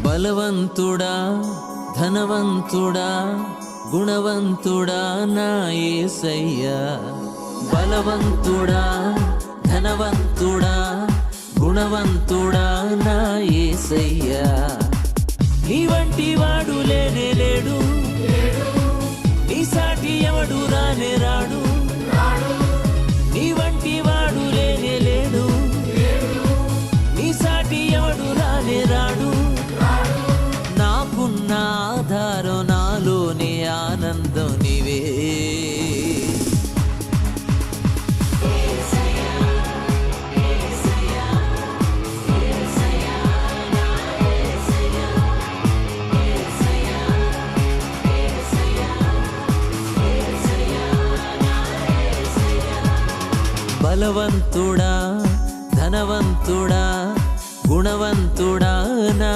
బలవంతుడా ధనవంతుడా గుణవంతుడా నా యేసయ్యా బలవంతుడా ధనవంతుడా గుణవంతుడా నా యేసయ్యా నీ వంటి వాడు లేనే లేడు నీ సాటి ఎవడు రానే రాడు నీ వంటి వాడు లేనే లేడు నీ సాటి ఎవడు రానే రాడు నాకున్న ఆధారం నాలోని ఆనందం నీవే బలవంతుడా ధనవంతుడా గుణవంతుడా నా